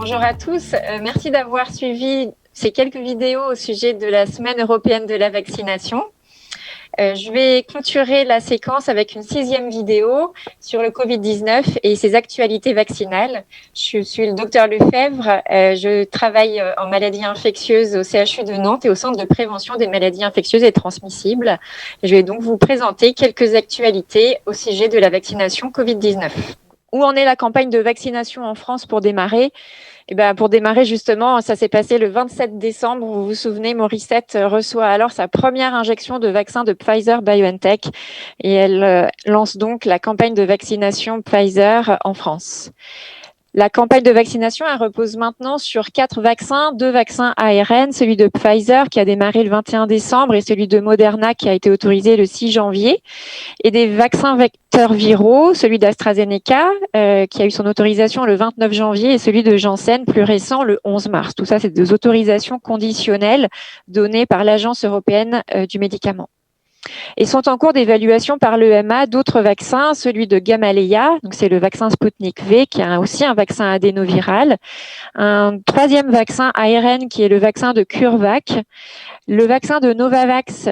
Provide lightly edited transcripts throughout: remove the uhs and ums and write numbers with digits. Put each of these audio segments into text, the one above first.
Bonjour à tous, merci d'avoir suivi ces quelques vidéos au sujet de la Semaine européenne de la vaccination. Je vais clôturer la séquence avec une 6e vidéo sur le Covid-19 et ses actualités vaccinales. Je suis le docteur Lefebvre, je travaille en maladies infectieuses au CHU de Nantes et au Centre de prévention des maladies infectieuses et transmissibles. Je vais donc vous présenter quelques actualités au sujet de la vaccination Covid-19. Où en est la campagne de vaccination en France pour démarrer ? Pour démarrer, justement, ça s'est passé le 27 décembre. Vous vous souvenez, Morissette reçoit alors sa première injection de vaccin de Pfizer-BioNTech et elle lance donc la campagne de vaccination Pfizer en France. La campagne de vaccination, elle repose maintenant sur 4 vaccins, 2 vaccins ARN, celui de Pfizer qui a démarré le 21 décembre et celui de Moderna qui a été autorisé le 6 janvier, et des vaccins vecteurs viraux, celui d'AstraZeneca qui a eu son autorisation le 29 janvier et celui de Janssen plus récent le 11 mars. Tout ça, c'est des autorisations conditionnelles données par l'Agence européenne du médicament. Et sont en cours d'évaluation par l'EMA d'autres vaccins, celui de Gamaleya, donc c'est le vaccin Sputnik V, qui est aussi un vaccin adénoviral, un 3e vaccin ARN qui est le vaccin de CureVac, le vaccin de Novavax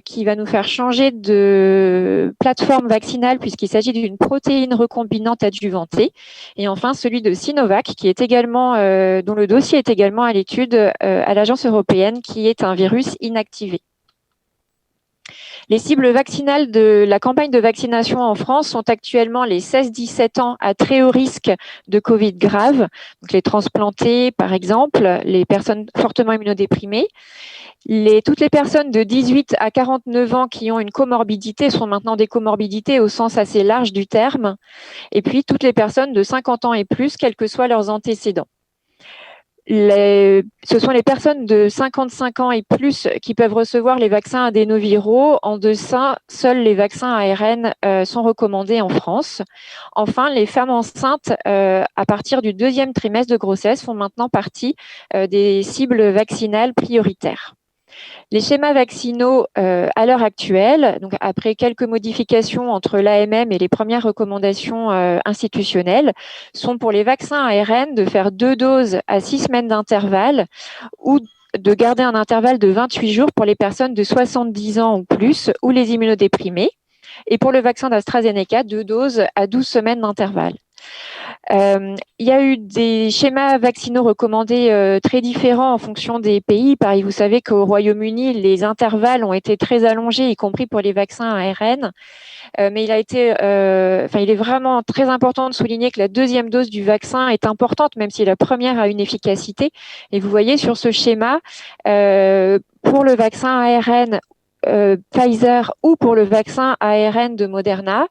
qui va nous faire changer de plateforme vaccinale puisqu'il s'agit d'une protéine recombinante adjuvantée, et enfin celui de Sinovac qui est également dont le dossier est également à l'étude à l'Agence européenne, qui est un virus inactivé. Les cibles vaccinales de la campagne de vaccination en France sont actuellement les 16-17 ans à très haut risque de Covid grave, donc les transplantés par exemple, les personnes fortement immunodéprimées. Toutes les personnes de 18 à 49 ans qui ont une comorbidité sont maintenant des comorbidités au sens assez large du terme, et puis toutes les personnes de 50 ans et plus, quels que soient leurs antécédents. Ce sont les personnes de 55 ans et plus qui peuvent recevoir les vaccins adénoviraux. En deçà, seuls les vaccins ARN sont recommandés en France. Enfin, les femmes enceintes à partir du 2e trimestre de grossesse font maintenant partie des cibles vaccinales prioritaires. Les schémas vaccinaux à l'heure actuelle, donc après quelques modifications entre l'AMM et les premières recommandations institutionnelles, sont pour les vaccins ARN de faire 2 doses à 6 semaines d'intervalle ou de garder un intervalle de 28 jours pour les personnes de 70 ans ou plus ou les immunodéprimés. Et pour le vaccin d'AstraZeneca, 2 doses à 12 semaines d'intervalle. Il y a eu des schémas vaccinaux recommandés très différents en fonction des pays. Pareil, vous savez qu'au Royaume-Uni, les intervalles ont été très allongés, y compris pour les vaccins ARN. Mais il est vraiment très important de souligner que la 2e dose du vaccin est importante, même si la première a une efficacité. Et vous voyez sur ce schéma, pour le vaccin ARN Pfizer ou pour le vaccin ARN de Moderna,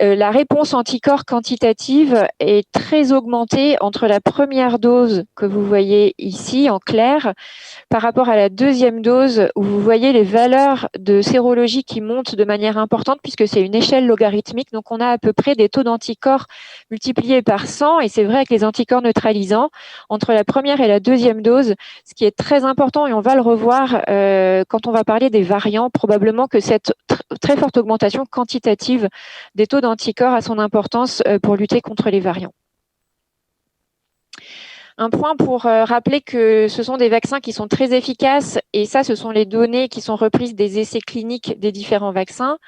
la réponse anticorps quantitative est très augmentée entre la première dose que vous voyez ici en clair par rapport à la 2e dose, où vous voyez les valeurs de sérologie qui montent de manière importante puisque c'est une échelle logarithmique. Donc on a à peu près des taux d'anticorps multipliés par 100, et c'est vrai avec les anticorps neutralisants entre la première et la 2e dose, ce qui est très important, et on va le revoir quand on va parler des variants. Probablement que cette très forte augmentation quantitative des taux d'anticorps a son importance pour lutter contre les variants. Un point pour rappeler que ce sont des vaccins qui sont très efficaces, et ça, ce sont les données qui sont reprises des essais cliniques des différents vaccins.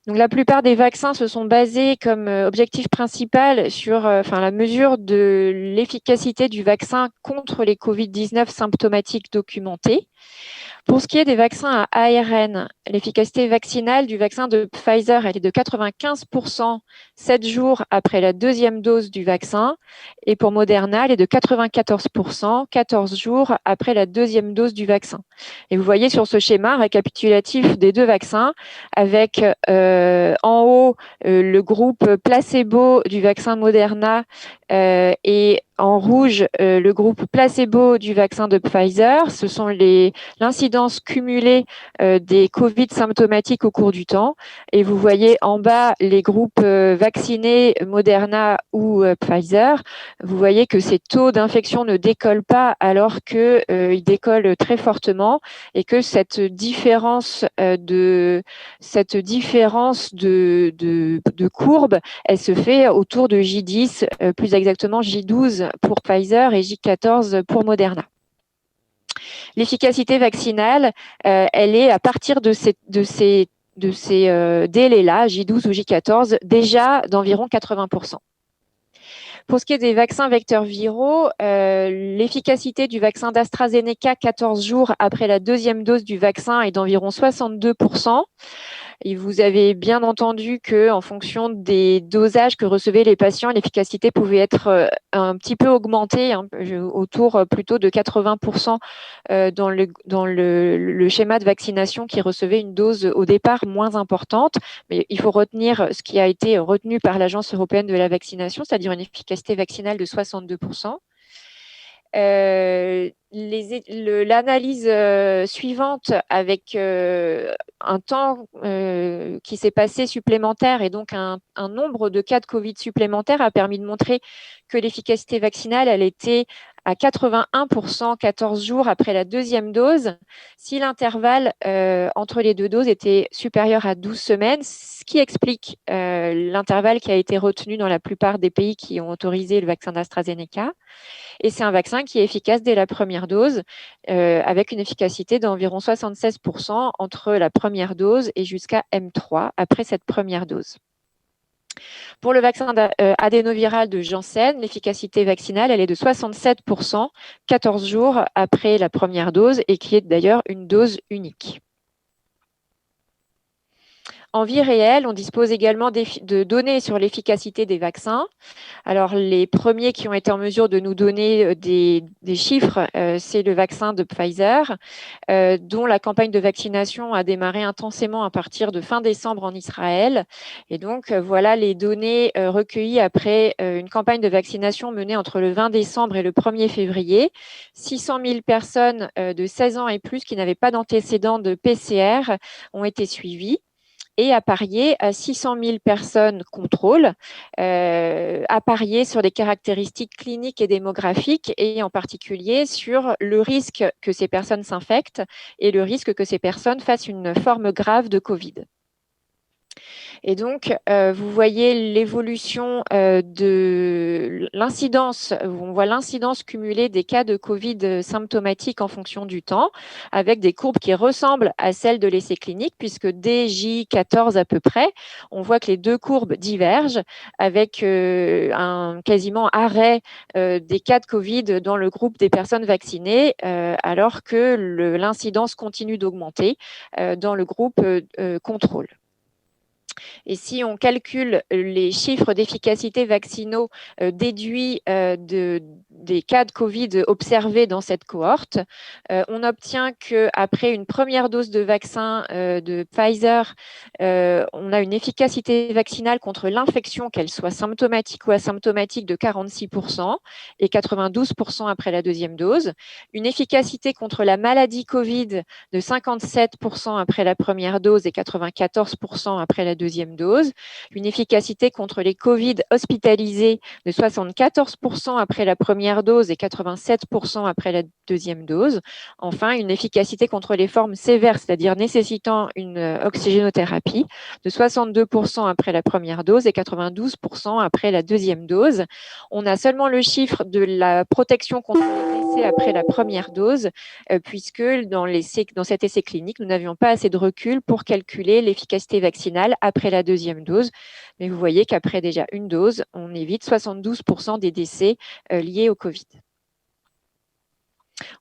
Donc, la plupart des vaccins se sont basés comme objectif principal sur la mesure de l'efficacité du vaccin contre les Covid-19 symptomatiques documentés. Pour ce qui est des vaccins à ARN, l'efficacité vaccinale du vaccin de Pfizer, elle est de 95% 7 jours après la 2e dose du vaccin, et pour Moderna, elle est de 94% 14 jours après la 2e dose du vaccin. Et vous voyez sur ce schéma récapitulatif des 2 vaccins, avec en haut le groupe placebo du vaccin Moderna et en rouge le groupe placebo du vaccin de Pfizer. Ce sont l'incidence cumulée des Covid symptomatique au cours du temps. Et vous voyez en bas les groupes vaccinés, Moderna ou Pfizer. Vous voyez que ces taux d'infection ne décollent pas alors qu'ils décollent très fortement et que cette différence de courbe, elle se fait autour de J10, plus exactement J12 pour Pfizer et J14 pour Moderna. L'efficacité vaccinale, elle est à partir de ces délais-là, J12 ou J14, déjà d'environ 80%. Pour ce qui est des vaccins vecteurs viraux, l'efficacité du vaccin d'AstraZeneca 14 jours après la deuxième dose du vaccin est d'environ 62%. Et vous avez bien entendu que, en fonction des dosages que recevaient les patients, l'efficacité pouvait être un petit peu augmentée, autour plutôt de 80% dans le schéma de vaccination qui recevait une dose au départ moins importante. Mais il faut retenir ce qui a été retenu par l'Agence européenne de la vaccination, c'est-à-dire une efficacité vaccinale de 62%. L'analyse suivante avec un temps qui s'est passé supplémentaire et donc un nombre de cas de Covid supplémentaires a permis de montrer que l'efficacité vaccinale, elle était à 81% 14 jours après la deuxième dose, si l'intervalle entre les deux doses était supérieur à 12 semaines, ce qui explique l'intervalle qui a été retenu dans la plupart des pays qui ont autorisé le vaccin d'AstraZeneca. Et c'est un vaccin qui est efficace dès la première dose, avec une efficacité d'environ 76% entre la première dose et jusqu'à M3 après cette première dose. Pour le vaccin adénoviral de Janssen, l'efficacité vaccinale, elle est de 67%, 14 jours après la première dose, et qui est d'ailleurs une dose unique. En vie réelle, on dispose également de données sur l'efficacité des vaccins. Alors, les premiers qui ont été en mesure de nous donner des chiffres, c'est le vaccin de Pfizer, dont la campagne de vaccination a démarré intensément à partir de fin décembre en Israël. Et donc, voilà les données recueillies après une campagne de vaccination menée entre le 20 décembre et le 1er février. 600 000 personnes de 16 ans et plus qui n'avaient pas d'antécédents de PCR ont été suivies. Et à parier à 600 000 personnes contrôle, à parier sur des caractéristiques cliniques et démographiques, et en particulier sur le risque que ces personnes s'infectent et le risque que ces personnes fassent une forme grave de Covid. Et donc, vous voyez l'évolution de l'incidence, on voit l'incidence cumulée des cas de Covid symptomatiques en fonction du temps, avec des courbes qui ressemblent à celles de l'essai clinique, puisque dès J14 à peu près, on voit que les deux courbes divergent, avec un quasiment arrêt des cas de Covid dans le groupe des personnes vaccinées, alors que l'incidence continue d'augmenter dans le groupe contrôle. Et si on calcule les chiffres d'efficacité vaccinaux déduits des cas de Covid observés dans cette cohorte, on obtient qu'après une première dose de vaccin de Pfizer, on a une efficacité vaccinale contre l'infection, qu'elle soit symptomatique ou asymptomatique, de 46% et 92% après la deuxième dose. Une efficacité contre la maladie Covid de 57% après la première dose et 94% après la deuxième dose. Une efficacité contre les Covid hospitalisés de 74% après la première dose et 87% après la deuxième dose. Enfin, une efficacité contre les formes sévères, c'est-à-dire nécessitant une oxygénothérapie, de 62% après la première dose et 92% après la deuxième dose. On a seulement le chiffre de la protection contre les décès après la première dose, puisque dans cet essai clinique, nous n'avions pas assez de recul pour calculer l'efficacité vaccinale après la deuxième dose. Mais vous voyez qu'après déjà une dose, on évite 72% des décès liés au Covid.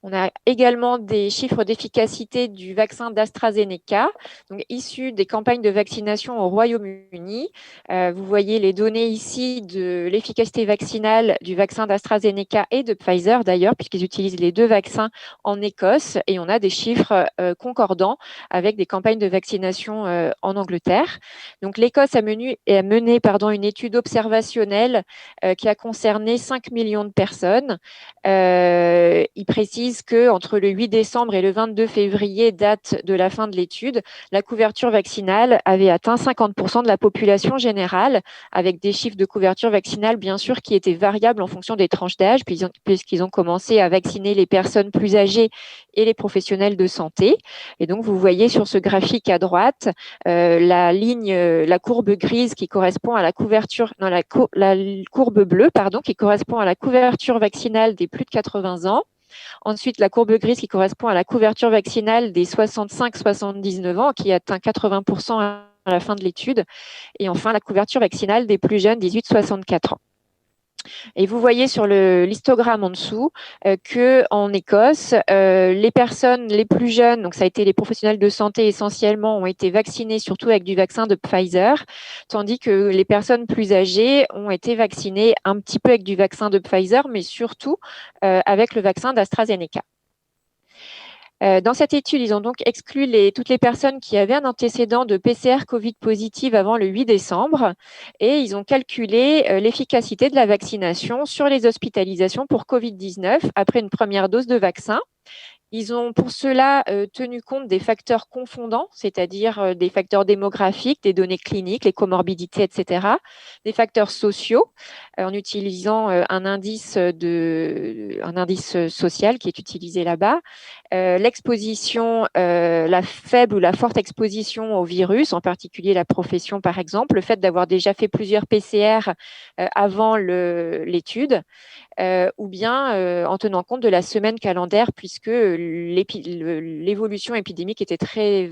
On a également des chiffres d'efficacité du vaccin d'AstraZeneca, donc issus des campagnes de vaccination au Royaume-Uni. Vous voyez les données ici de l'efficacité vaccinale du vaccin d'AstraZeneca et de Pfizer d'ailleurs, puisqu'ils utilisent les deux vaccins en Écosse, et on a des chiffres concordants avec des campagnes de vaccination en Angleterre. Donc l'Écosse a mené une étude observationnelle qui a concerné 5 millions de personnes. Il précise qu'entre le 8 décembre et le 22 février, date de la fin de l'étude, la couverture vaccinale avait atteint 50% de la population générale, avec des chiffres de couverture vaccinale, bien sûr, qui étaient variables en fonction des tranches d'âge, puisqu'ils ont commencé à vacciner les personnes plus âgées et les professionnels de santé. Et donc, vous voyez sur ce graphique à droite, la courbe grise qui correspond à la couverture, non, la courbe bleue, pardon, qui correspond à la couverture vaccinale des plus de 80 ans. Ensuite, la courbe grise qui correspond à la couverture vaccinale des 65-79 ans, qui atteint 80% à la fin de l'étude. Et enfin, la couverture vaccinale des plus jeunes, 18-64 ans. Et vous voyez sur l'histogramme en dessous qu'en Écosse, les personnes les plus jeunes, donc ça a été les professionnels de santé essentiellement, ont été vaccinés surtout avec du vaccin de Pfizer, tandis que les personnes plus âgées ont été vaccinées un petit peu avec du vaccin de Pfizer, mais surtout avec le vaccin d'AstraZeneca. Dans cette étude, ils ont donc exclu toutes les personnes qui avaient un antécédent de PCR Covid positive avant le 8 décembre et ils ont calculé l'efficacité de la vaccination sur les hospitalisations pour Covid-19 après une première dose de vaccin. Ils ont pour cela tenu compte des facteurs confondants, c'est-à-dire des facteurs démographiques, des données cliniques, les comorbidités, etc., des facteurs sociaux, en utilisant un indice social qui est utilisé là-bas, l'exposition, la faible ou la forte exposition au virus, en particulier la profession par exemple, le fait d'avoir déjà fait plusieurs PCR avant l'étude, ou bien en tenant compte de la semaine calendaire, puisque l'évolution épidémique était très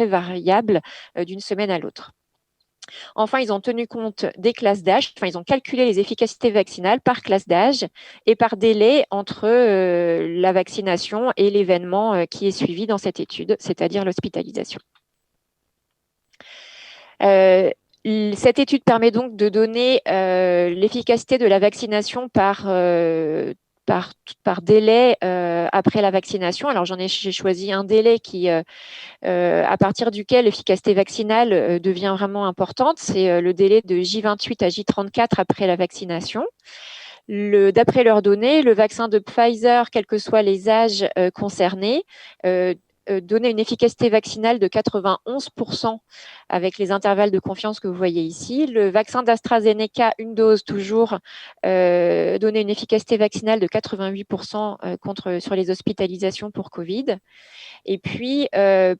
variable d'une semaine à l'autre. Enfin, ils ont tenu compte des classes d'âge, ils ont calculé les efficacités vaccinales par classe d'âge et par délai entre la vaccination et l'événement qui est suivi dans cette étude, c'est-à-dire l'hospitalisation. Cette étude permet donc de donner l'efficacité de la vaccination par délai après la vaccination. Alors, j'ai choisi un délai qui, à partir duquel l'efficacité vaccinale devient vraiment importante. C'est le délai de J28 à J34 après la vaccination. D'après leurs données, le vaccin de Pfizer, quels que soient les âges concernés, donnait une efficacité vaccinale de 91% avec les intervalles de confiance que vous voyez ici. Le vaccin d'AstraZeneca, une dose toujours, donnait une efficacité vaccinale de 88% sur les hospitalisations pour Covid. Et puis,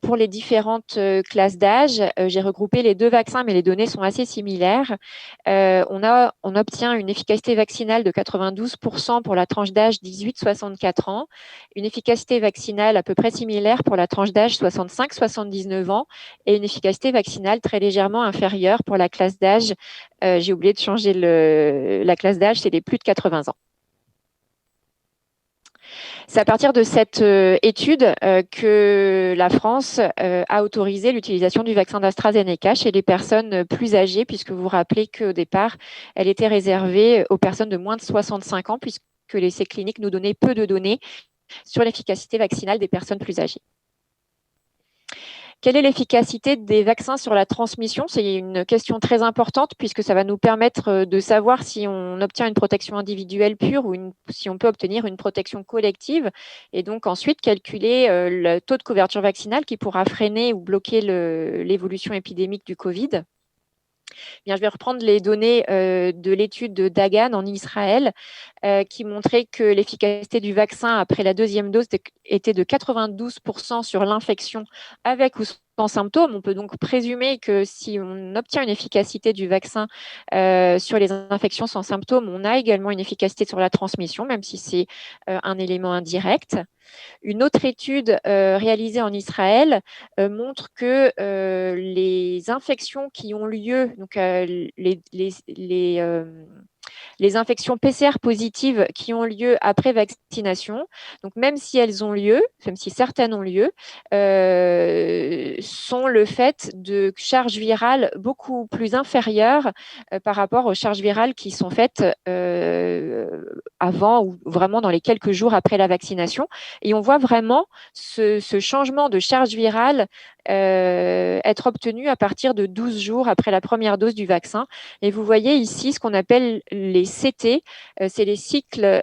pour les différentes classes d'âge, j'ai regroupé les deux vaccins, mais les données sont assez similaires. On obtient une efficacité vaccinale de 92% pour la tranche d'âge 18-64 ans, une efficacité vaccinale à peu près similaire pour la tranche d'âge 65-79 ans et une efficacité vaccinale très légèrement inférieure pour la classe d'âge. J'ai oublié de changer la classe d'âge, c'est les plus de 80 ans. C'est à partir de cette étude que la France a autorisé l'utilisation du vaccin d'AstraZeneca chez les personnes plus âgées, puisque vous vous rappelez qu'au départ, elle était réservée aux personnes de moins de 65 ans, puisque l'essai clinique nous donnait peu de données sur l'efficacité vaccinale des personnes plus âgées. Quelle est l'efficacité des vaccins sur la transmission? C'est une question très importante puisque ça va nous permettre de savoir si on obtient une protection individuelle pure ou si on peut obtenir une protection collective et donc ensuite calculer le taux de couverture vaccinale qui pourra freiner ou bloquer l'évolution épidémique du Covid. Bien, je vais reprendre les données de l'étude de Dagan en Israël qui montrait que l'efficacité du vaccin après la deuxième dose était de 92% sur l'infection avec ou sans symptômes. On peut donc présumer que si on obtient une efficacité du vaccin sur les infections sans symptômes, on a également une efficacité sur la transmission, même si c'est un élément indirect. Une autre étude réalisée en Israël montre que les infections qui ont lieu, donc les infections PCR positives qui ont lieu après vaccination, donc même si elles ont lieu, même si certaines ont lieu, sont le fait de charges virales beaucoup plus inférieures par rapport aux charges virales qui sont faites avant ou vraiment dans les quelques jours après la vaccination. Et on voit vraiment ce changement de charge virale être obtenue à partir de 12 jours après la première dose du vaccin. Et vous voyez ici ce qu'on appelle les CT, c'est les cycles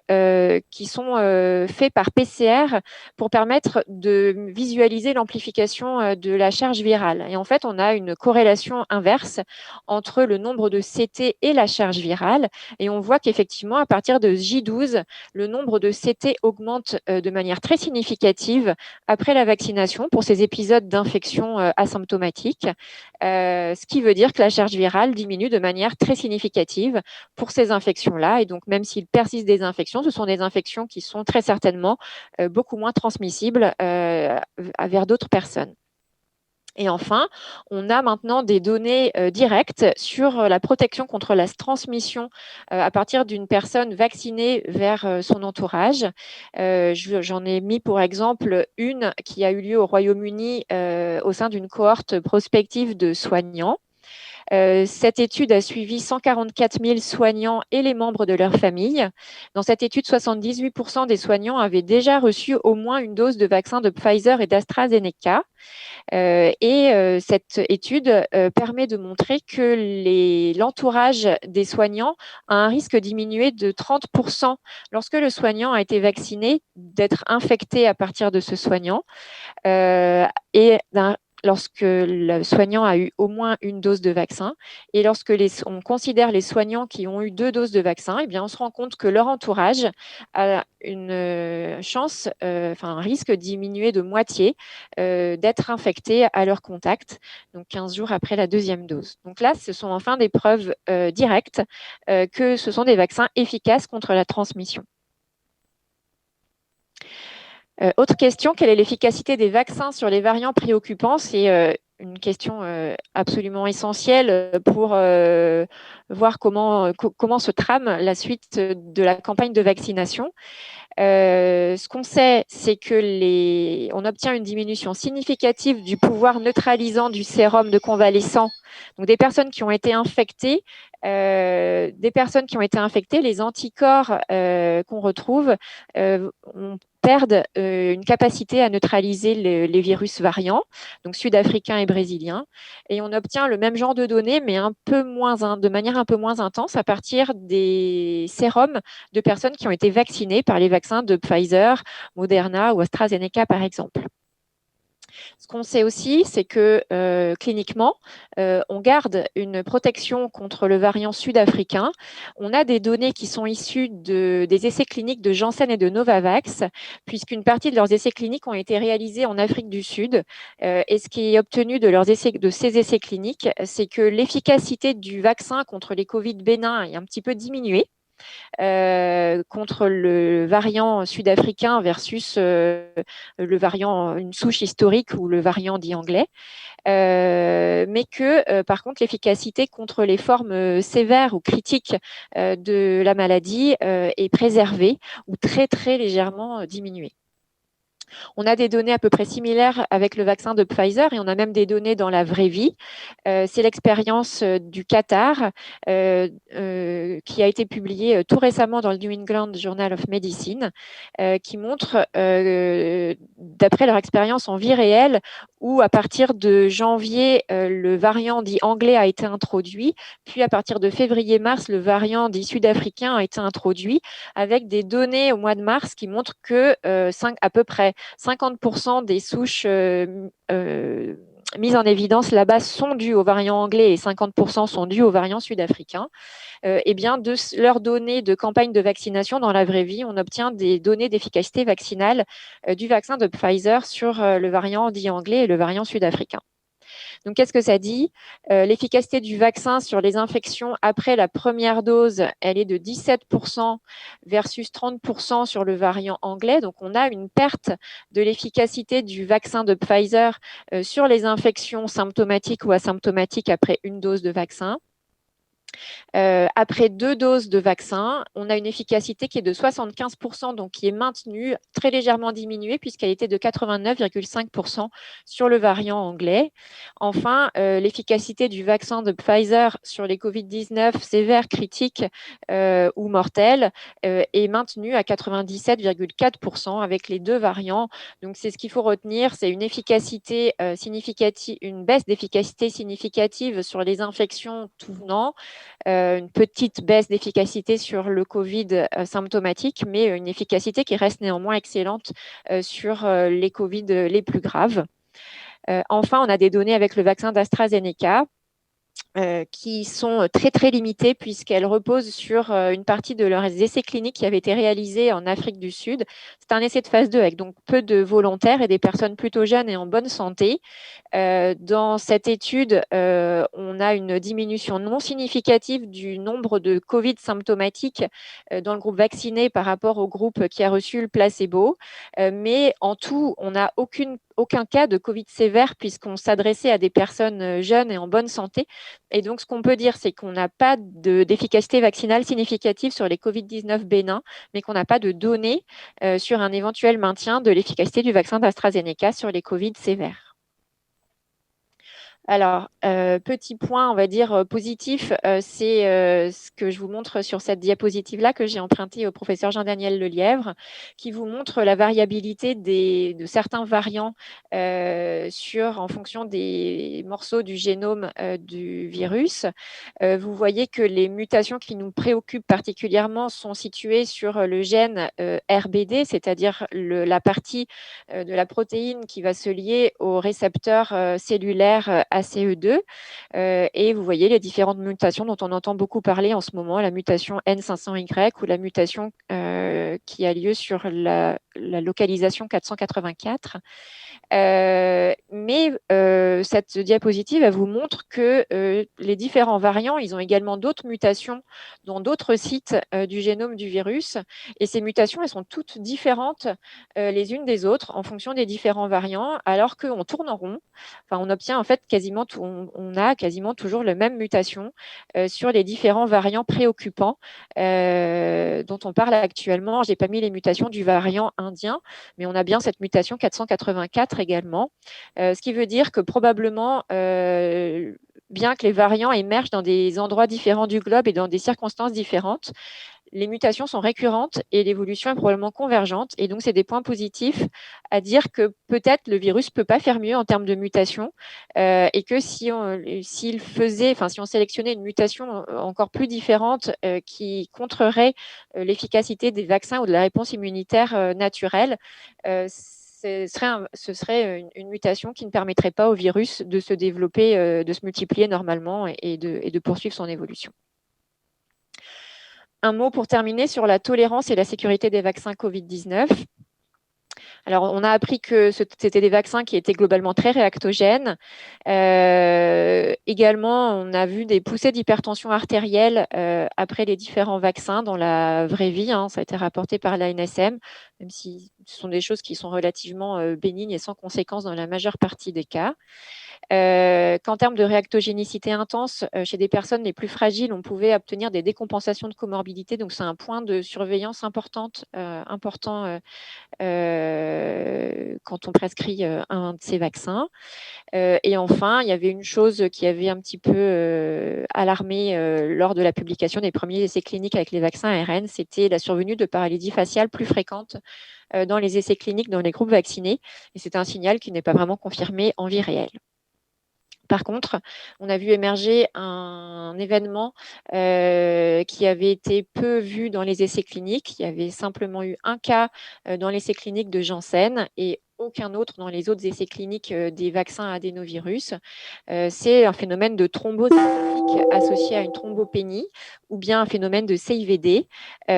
qui sont faits par PCR pour permettre de visualiser l'amplification de la charge virale. Et en fait, on a une corrélation inverse entre le nombre de CT et la charge virale. Et on voit qu'effectivement, à partir de J12, le nombre de CT augmente de manière très significative après la vaccination pour ces épisodes d'infection asymptomatique, ce qui veut dire que la charge virale diminue de manière très significative pour ces infections-là. Et donc, même s'il persiste des infections, ce sont des infections qui sont très certainement beaucoup moins transmissibles vers d'autres personnes. Et enfin, on a maintenant des données directes sur la protection contre la transmission à partir d'une personne vaccinée vers son entourage. J'en ai mis pour exemple une qui a eu lieu au Royaume-Uni au sein d'une cohorte prospective de soignants. Cette étude a suivi 144 000 soignants et les membres de leur famille. Dans cette étude, 78% des soignants avaient déjà reçu au moins une dose de vaccin de Pfizer et d'AstraZeneca. Cette étude permet de montrer que l'entourage des soignants a un risque diminué de 30% lorsque le soignant a été vacciné, d'être infecté à partir de ce soignant, lorsque le soignant a eu au moins une dose de vaccin. Et lorsque on considère les soignants qui ont eu 2 doses de vaccin, eh bien, on se rend compte que leur entourage a une chance, un risque diminué de moitié d'être infecté à leur contact, donc 15 jours après la 2e dose. Donc là, ce sont enfin des preuves directes que ce sont des vaccins efficaces contre la transmission. Autre question, quelle est l'efficacité des vaccins sur les variants préoccupants? C'est une question absolument essentielle pour voir comment se trame la suite de la campagne de vaccination. Ce qu'on sait, c'est que on obtient une diminution significative du pouvoir neutralisant du sérum de convalescents. Donc des personnes qui ont été infectées, les anticorps qu'on retrouve perdent une capacité à neutraliser les virus variants, donc sud-africains et brésiliens. Et on obtient le même genre de données, mais de manière un peu moins intense à partir des sérums de personnes qui ont été vaccinées par les vaccins de Pfizer, Moderna ou AstraZeneca, par exemple. Ce qu'on sait aussi, c'est que cliniquement, on garde une protection contre le variant sud-africain. On a des données qui sont issues des essais cliniques de Janssen et de Novavax, puisqu'une partie de leurs essais cliniques ont été réalisés en Afrique du Sud. Et ce qui est obtenu de ces essais cliniques, c'est que l'efficacité du vaccin contre les Covid bénins est un petit peu diminuée. Contre le variant sud-africain versus le variant, une souche historique ou le variant dit anglais. Mais que, par contre, l'efficacité contre les formes sévères ou critiques de la maladie est préservée ou très, très légèrement diminuée. On a des données à peu près similaires avec le vaccin de Pfizer et on a même des données dans la vraie vie. C'est l'expérience du Qatar qui a été publiée tout récemment dans le New England Journal of Medicine qui montre, d'après leur expérience en vie réelle, où à partir de janvier, le variant dit anglais a été introduit, puis à partir de février-mars, le variant dit sud-africain a été introduit, avec des données au mois de mars qui montrent que à peu près 50% des souches mises en évidence là-bas sont dues au variant anglais et 50% sont dues au variant sud-africain. Eh bien, de leurs données de campagne de vaccination dans la vraie vie, on obtient des données d'efficacité vaccinale du vaccin de Pfizer sur le variant dit anglais et le variant sud-africain. Donc, qu'est-ce que ça dit? L'efficacité du vaccin sur les infections après la première dose, elle est de 17% versus 30% sur le variant anglais. Donc, on a une perte de l'efficacité du vaccin de Pfizer sur les infections symptomatiques ou asymptomatiques après une dose de vaccin. Après 2 doses de vaccin, on a une efficacité qui est de 75%, donc qui est maintenue, très légèrement diminuée, puisqu'elle était de 89,5% sur le variant anglais. Enfin, l'efficacité du vaccin de Pfizer sur les Covid-19 sévères, critiques ou mortels est maintenue à 97,4% avec les 2 variants. Donc, c'est ce qu'il faut retenir, c'est une efficacité significative, une baisse d'efficacité significative sur les infections tout venant, une petite baisse d'efficacité sur le Covid symptomatique, mais une efficacité qui reste néanmoins excellente sur les Covid les plus graves. Enfin, on a des données avec le vaccin d'AstraZeneca qui sont très très limitées puisqu'elles reposent sur une partie de leurs essais cliniques qui avaient été réalisés en Afrique du Sud. C'est un essai de phase 2 avec donc peu de volontaires et des personnes plutôt jeunes et en bonne santé. Dans cette étude, on a une diminution non significative du nombre de Covid symptomatiques dans le groupe vacciné par rapport au groupe qui a reçu le placebo. Mais en tout, on n'a aucun cas de Covid sévère puisqu'on s'adressait à des personnes jeunes et en bonne santé. Et donc, ce qu'on peut dire, c'est qu'on n'a pas d'efficacité vaccinale significative sur les Covid-19 bénins, mais qu'on n'a pas de données sur un éventuel maintien de l'efficacité du vaccin d'AstraZeneca sur les Covid sévères. Alors, petit point, on va dire positif, c'est ce que je vous montre sur cette diapositive-là que j'ai empruntée au professeur Jean-Daniel Lelièvre, qui vous montre la variabilité de certains variants en fonction des morceaux du génome du virus. Vous voyez que les mutations qui nous préoccupent particulièrement sont situées sur le gène RBD, c'est-à-dire la partie de la protéine qui va se lier au récepteur cellulaire ACE2. Et vous voyez les différentes mutations dont on entend beaucoup parler en ce moment, la mutation N500Y ou la mutation qui a lieu sur la localisation 484. Mais cette diapositive, elle vous montre que les différents variants, ils ont également d'autres mutations dans d'autres sites du génome du virus. Et ces mutations, elles sont toutes différentes les unes des autres en fonction des différents variants, alors qu'on tourne en rond. Enfin, on obtient en fait on a quasiment toujours la même mutation sur les différents variants préoccupants dont on parle actuellement. Je n'ai pas mis les mutations du variant indien, mais on a bien cette mutation 484 également, ce qui veut dire que probablement, bien que les variants émergent dans des endroits différents du globe et dans des circonstances différentes, les mutations sont récurrentes et l'évolution est probablement convergente. Et donc, c'est des points positifs à dire que peut-être le virus ne peut pas faire mieux en termes de mutation et que si on sélectionnait une mutation encore plus différente qui contrerait l'efficacité des vaccins ou de la réponse immunitaire naturelle, ce serait une mutation qui ne permettrait pas au virus de se développer, de se multiplier normalement et de poursuivre son évolution. Un mot pour terminer sur la tolérance et la sécurité des vaccins Covid-19. Alors, on a appris que c'était des vaccins qui étaient globalement très réactogènes. Également, on a vu des poussées d'hypertension artérielle après les différents vaccins dans la vraie vie. Ça a été rapporté par l'ANSM, même si ce sont des choses qui sont relativement bénignes et sans conséquences dans la majeure partie des cas. Qu'en termes de réactogénicité intense, chez des personnes les plus fragiles, on pouvait obtenir des décompensations de comorbidité. Donc, c'est un point de surveillance important quand on prescrit un de ces vaccins. Et enfin, il y avait une chose qui avait un petit peu alarmé lors de la publication des premiers essais cliniques avec les vaccins ARN, c'était la survenue de paralysie faciale plus fréquente dans les essais cliniques dans les groupes vaccinés. Et c'est un signal qui n'est pas vraiment confirmé en vie réelle. Par contre, on a vu émerger un événement qui avait été peu vu dans les essais cliniques. Il y avait simplement eu un cas dans l'essai clinique de Janssen et aucun autre dans les autres essais cliniques des vaccins adénovirus. C'est un phénomène de thrombose associé à une thrombopénie ou bien un phénomène de CIVD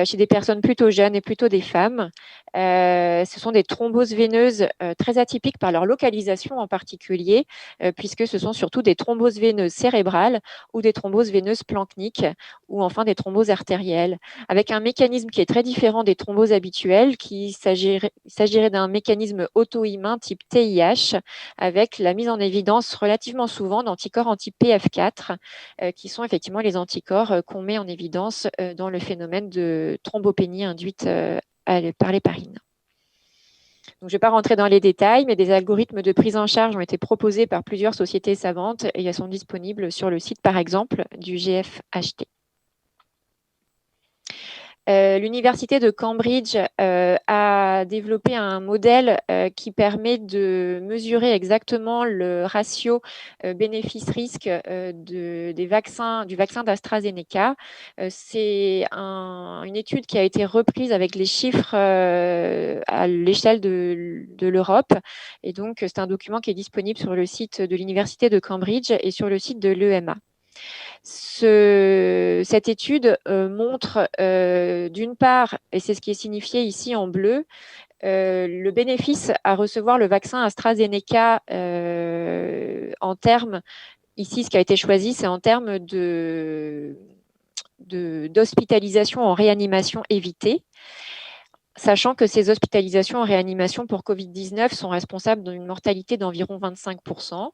chez des personnes plutôt jeunes et plutôt des femmes. Ce sont des thromboses veineuses très atypiques par leur localisation en particulier, puisque ce sont surtout des thromboses veineuses cérébrales ou des thromboses veineuses planchniques ou enfin des thromboses artérielles, avec un mécanisme qui est très différent des thromboses habituelles, qui s'agirait d'un mécanisme auto-immun type TIH, avec la mise en évidence relativement souvent d'anticorps anti-PF4, qui sont effectivement les anticorps qu'on met en évidence dans le phénomène de thrombopénie induite par l'héparine. Donc, je ne vais pas rentrer dans les détails, mais des algorithmes de prise en charge ont été proposés par plusieurs sociétés savantes et elles sont disponibles sur le site, par exemple, du GFHT. L'université de Cambridge a développé un modèle qui permet de mesurer exactement le ratio bénéfice-risque du vaccin d'AstraZeneca. C'est une étude qui a été reprise avec les chiffres à l'échelle de l'Europe. Et donc, c'est un document qui est disponible sur le site de l'université de Cambridge et sur le site de l'EMA. Cette étude montre d'une part, et c'est ce qui est signifié ici en bleu, le bénéfice à recevoir le vaccin AstraZeneca en termes, ici ce qui a été choisi, c'est en termes d'hospitalisation en réanimation évitée, sachant que ces hospitalisations en réanimation pour Covid-19 sont responsables d'une mortalité d'environ 25%.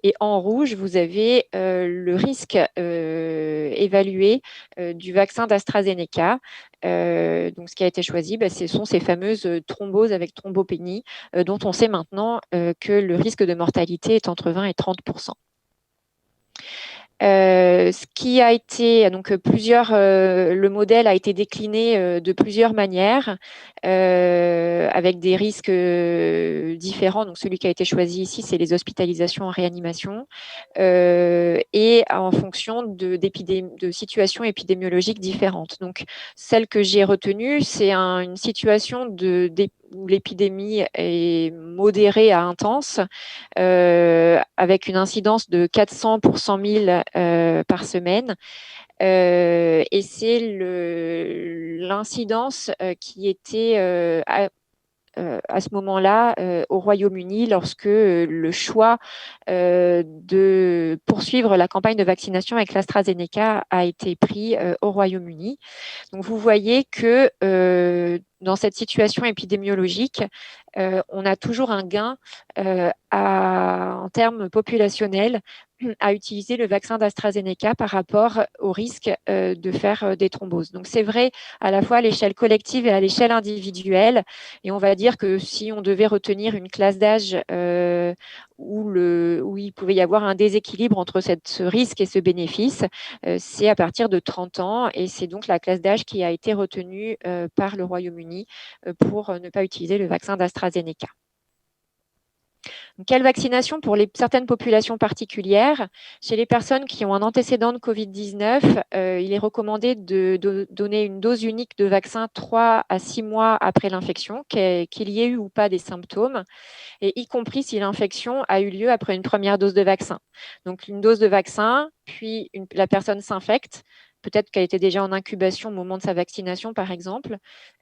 Et en rouge, vous avez le risque évalué du vaccin d'AstraZeneca. Donc, ce qui a été choisi, ce sont ces fameuses thromboses avec thrombopénie, dont on sait maintenant que le risque de mortalité est entre 20 et 30%. Ce qui a été, donc le modèle a été décliné de plusieurs manières avec des risques différents. Donc celui qui a été choisi ici, c'est les hospitalisations en réanimation et en fonction de situations épidémiologiques différentes. Donc celle que j'ai retenue, c'est une situation où l'épidémie est modérée à intense, avec une incidence de 400 pour 100 000 par semaine. Et c'est l'incidence qui était à ce moment-là au Royaume-Uni lorsque le choix de poursuivre la campagne de vaccination avec l'AstraZeneca a été pris au Royaume-Uni. Donc vous voyez que dans cette situation épidémiologique, on a toujours un gain en termes populationnels à utiliser le vaccin d'AstraZeneca par rapport au risque de faire des thromboses. Donc c'est vrai à la fois à l'échelle collective et à l'échelle individuelle. Et on va dire que si on devait retenir une classe d'âge où il pouvait y avoir un déséquilibre entre ce risque et ce bénéfice, c'est à partir de 30 ans. Et c'est donc la classe d'âge qui a été retenue par le Royaume-Uni pour ne pas utiliser le vaccin d'AstraZeneca. Quelle vaccination pour certaines populations particulières? Chez les personnes qui ont un antécédent de Covid-19, il est recommandé de donner une dose unique de vaccin 3 à 6 mois après l'infection, qu'il y ait eu ou pas des symptômes, et y compris si l'infection a eu lieu après une première dose de vaccin. Donc une dose de vaccin, puis la personne s'infecte, peut-être qu'elle était déjà en incubation au moment de sa vaccination, par exemple,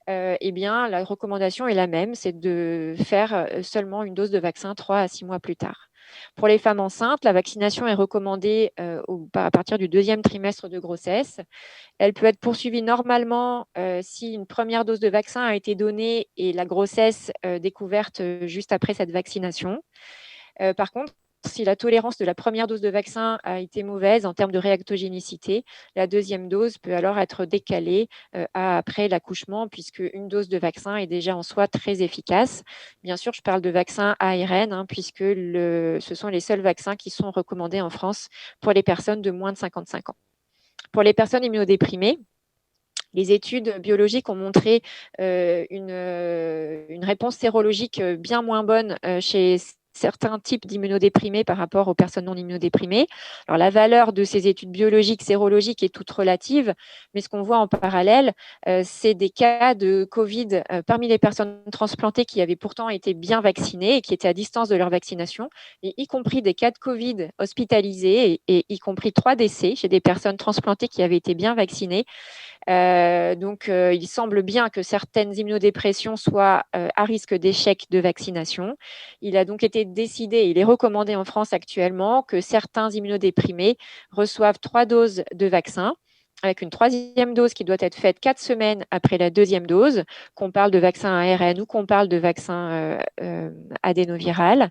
eh bien, la recommandation est la même, c'est de faire seulement une dose de vaccin 3 à 6 mois plus tard. Pour les femmes enceintes, la vaccination est recommandée à partir du 2e trimestre de grossesse. Elle peut être poursuivie normalement si une première dose de vaccin a été donnée et la grossesse découverte juste après cette vaccination. Par contre, si la tolérance de la première dose de vaccin a été mauvaise en termes de réactogénicité, la deuxième dose peut alors être décalée après l'accouchement, puisque une dose de vaccin est déjà en soi très efficace. Bien sûr, je parle de vaccin ARN, puisque ce sont les seuls vaccins qui sont recommandés en France pour les personnes de moins de 55 ans. Pour les personnes immunodéprimées, les études biologiques ont montré une réponse sérologique bien moins bonne chez certains types d'immunodéprimés par rapport aux personnes non immunodéprimées. Alors, la valeur de ces études biologiques, sérologiques est toute relative, mais ce qu'on voit en parallèle, c'est des cas de Covid parmi les personnes transplantées qui avaient pourtant été bien vaccinées et qui étaient à distance de leur vaccination, et y compris des cas de Covid hospitalisés et y compris 3 décès chez des personnes transplantées qui avaient été bien vaccinées. Il semble bien que certaines immunodépressions soient à risque d'échec de vaccination. Il a donc été décidé, il est recommandé en France actuellement que certains immunodéprimés reçoivent 3 doses de vaccin avec une troisième dose qui doit être faite 4 semaines après la deuxième dose, qu'on parle de vaccin ARN ou qu'on parle de vaccin adénoviral.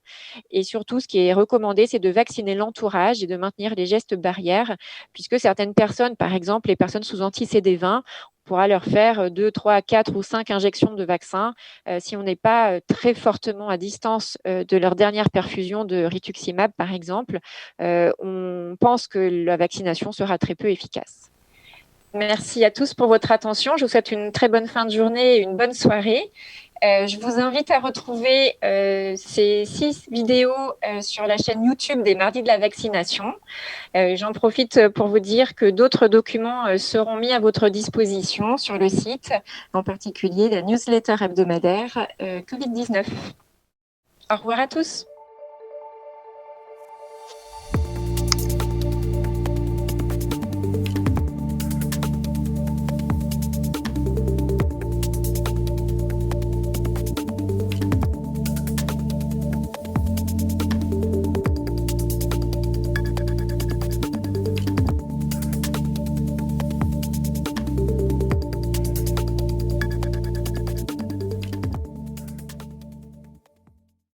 Et surtout, ce qui est recommandé, c'est de vacciner l'entourage et de maintenir les gestes barrières, puisque certaines personnes, par exemple les personnes sous anti-CD20, on pourra leur faire 2, 3, 4 ou 5 injections de vaccin si on n'est pas très fortement à distance de leur dernière perfusion de rituximab, par exemple. On pense que la vaccination sera très peu efficace. Merci à tous pour votre attention. Je vous souhaite une très bonne fin de journée et une bonne soirée. Je vous invite à retrouver ces 6 vidéos sur la chaîne YouTube des Mardis de la vaccination. J'en profite pour vous dire que d'autres documents seront mis à votre disposition sur le site, en particulier la newsletter hebdomadaire Covid-19. Au revoir à tous.